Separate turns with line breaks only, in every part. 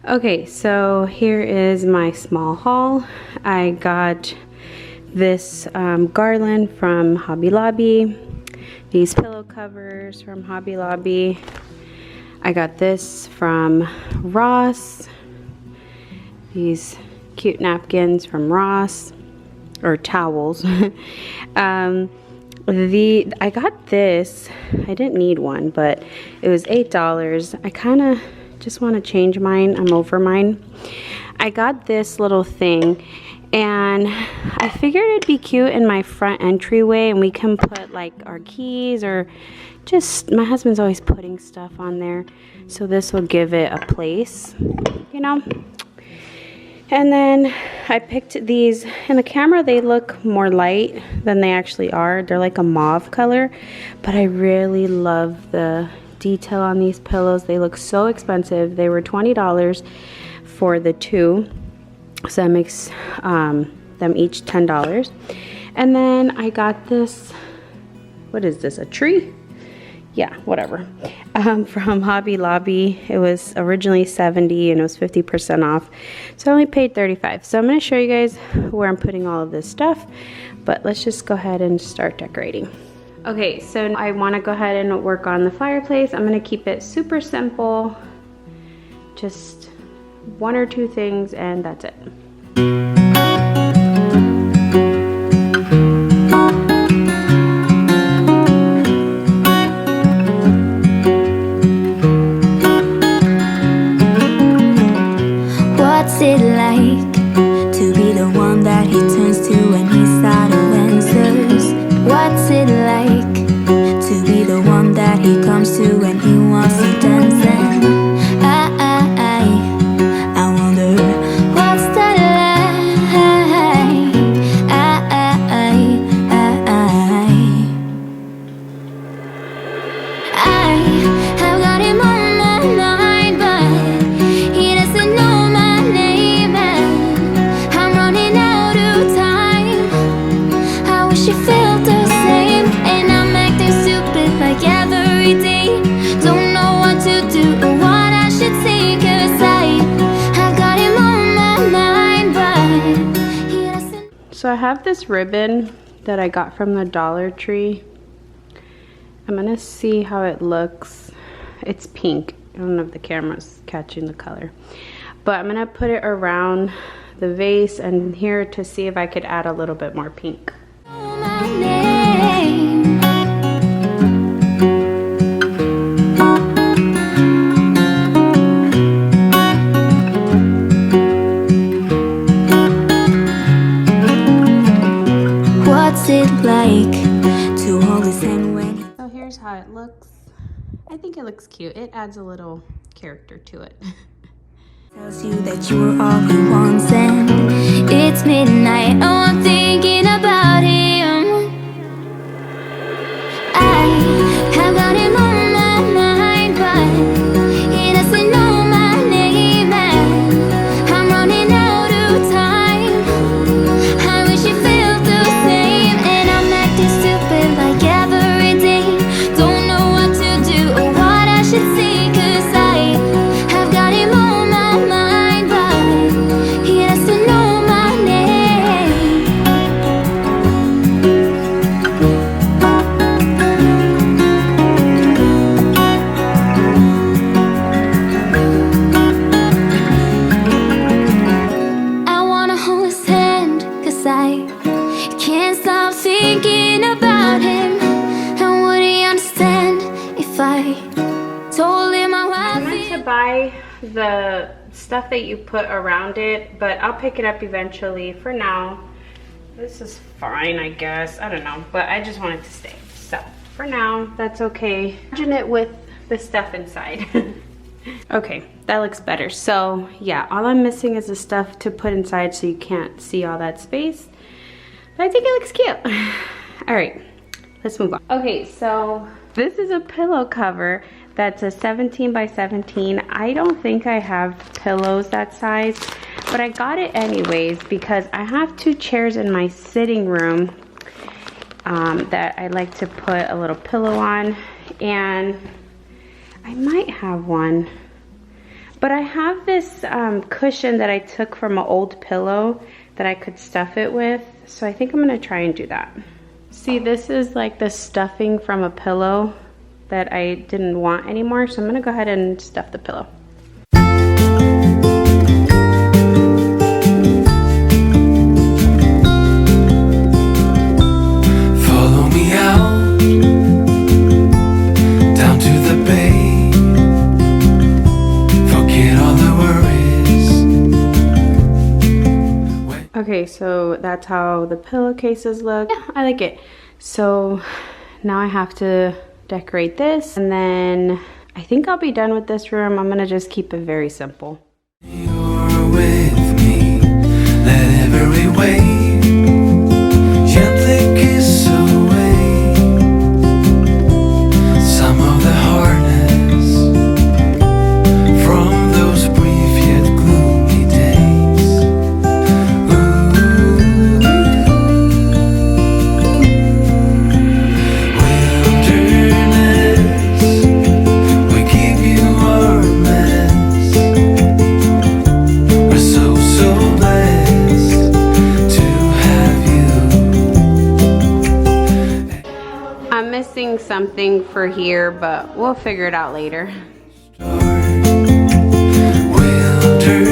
Okay, so here is my small haul. I got this garland from Hobby Lobby, these pillow covers from Hobby Lobby. I got this from Ross, these cute napkins from Ross, or towels. I got this, I didn't need one, but it was $8. I kind of just want to change mine. I'm over mine. I got this little thing and I figured it'd be cute in my front entryway, and we can put like our keys, or just, my husband's always putting stuff on there, so this will give it a place, you know. And then I picked these. In the camera they look more light than they actually are. They're like a mauve color, but I really love the detail on these pillows. They look so expensive. They were $20 for the two, so that makes them each $10. And then I got this, what is this, a tree? Yeah, whatever, from Hobby Lobby. It was originally $70 and it was 50% off, so I only paid $35. So I'm going to show you guys where I'm putting all of this stuff, but let's just go ahead and start decorating. Okay, so I want to go ahead and work on the fireplace. I'm going to keep it super simple, just one or two things, and that's it.
What's it like to be the one that he turns to when he's out of answers? What's it like to be the one that he comes to when he wants to dance? And I wonder what's that like? I've got him on my mind, but he doesn't know my name, and I'm running out of time. I wish you felt the same, and I'm acting stupid like every day. Don't know what to do or what I should say, 'cause I've got him on my mind, but he doesn't.
So I have this ribbon that I got from the Dollar Tree. I'm gonna see how it looks. It's pink. I don't know if the camera's catching the color, but I'm gonna put it around the vase and here to see if I could add a little bit more pink.
My name. What's it like to hold his hand when
So here's how it looks. I think it looks cute. It adds a little character to it.
tells you that you were all he wants, and it's midnight. Oh, I'm thinking about him. I have got him on my mind, but he doesn't know my name, and I'm running out of time. I wish you felt the same, and I'm acting stupid like every day. Don't know what to do or what I should say, 'cause I've got him on my mind, but he doesn't know my name. I wanna hold his hand, 'cause I can't stop thinking about him. And would he understand if I told him how I
I meant to buy the stuff that you put around it, but I'll pick it up eventually. For now, this is fine, I guess. I don't know, but I just want it to stay. So for now, that's okay. Imagine it with the stuff inside. Okay, that looks better. So yeah, all I'm missing is the stuff to put inside so you can't see all that space. But I think it looks cute. All right, let's move on. Okay, so this is a pillow cover that's a 17 by 17. I don't think I have pillows that size, but I got it anyways because I have two chairs in my sitting room that I like to put a little pillow on, and I might have one, But I have this cushion that I took from an old pillow that I could stuff it with. So I think I'm gonna try and do that. See, this is like the stuffing from a pillow that I didn't want anymore. So I'm gonna go ahead and stuff the pillow. Okay, so that's how the pillowcases look. Yeah, I like it. So now I have to decorate this, and then I think I'll be done with this room. I'm gonna just keep it very simple.
You're with me, let every wave gently kiss away some of the hardness from those brief yet gloomy days. Wilderness, we give you our mess. We're so blessed to have you.
I'm missing something for here, but we'll figure it out later.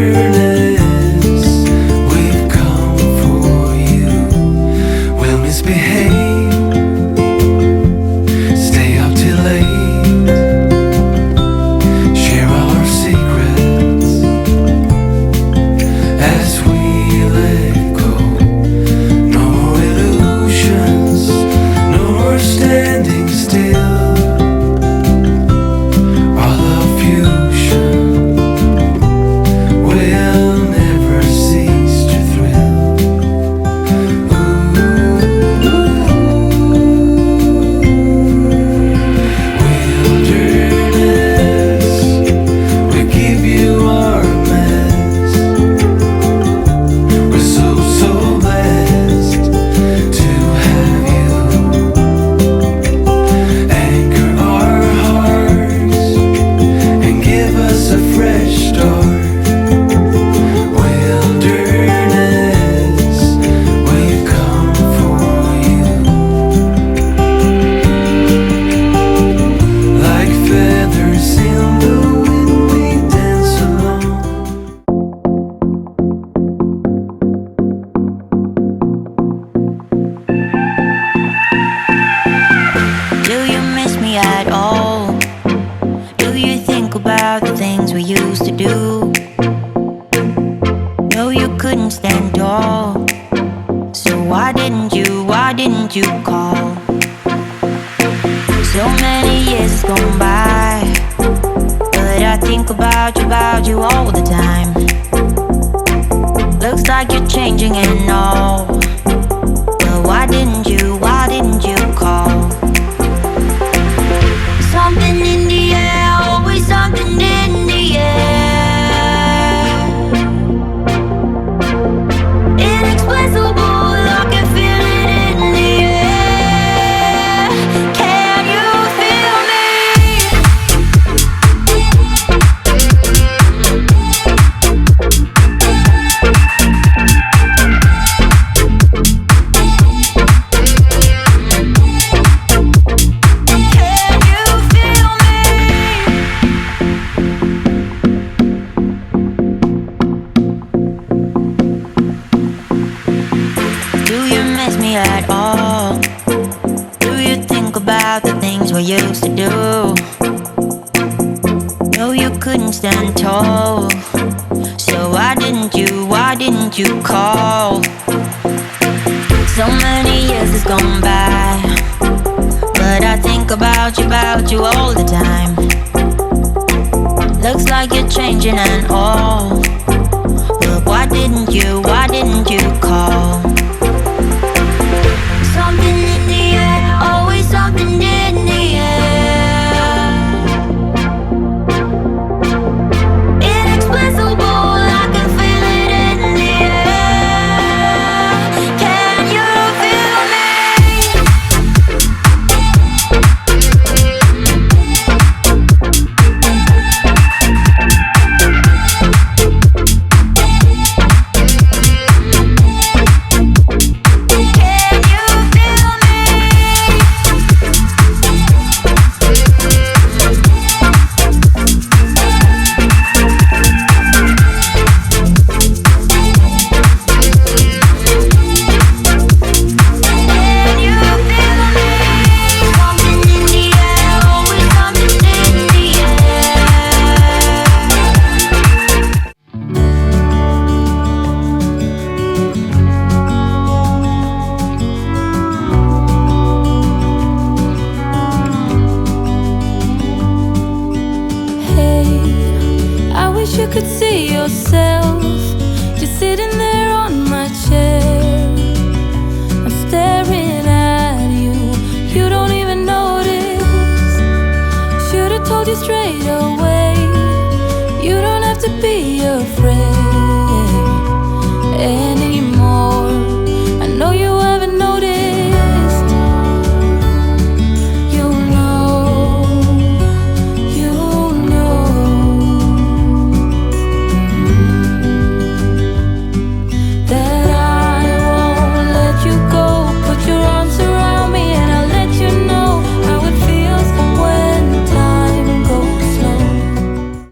Wilderness, we've come for you. We'll misbehave, stay up till late, share all our secrets as we let go. No more illusions, no more standing still. Our love fusion will never cease to thrill. Wilderness, we give you our mess. We're so blessed to have you. Anchor our hearts and give us a fresh start. Wilderness, we've come for you. Like feathers in the wind, we dance along.
Do you miss me at all? Do you think about the things we used to do? No, you couldn't stand tall. So why didn't you call? So many years has gone by, but I think about you all the time. Looks like you're changing and all, but why didn't you call? Something in the air, always something in the air. Inexplicable, I can feel it in the air. Can you feel me? Can you feel me? Do you miss me at all? Do you think about the things we used to do? No, you couldn't stand tall. So why didn't you call? So many years has gone by, but I think about you all the time. Looks like you're changing and all, but why didn't you call? Something in the air, always something in the air. Inexplicable, I can feel it in the air. Can you feel me?
you could see yourself just sitting there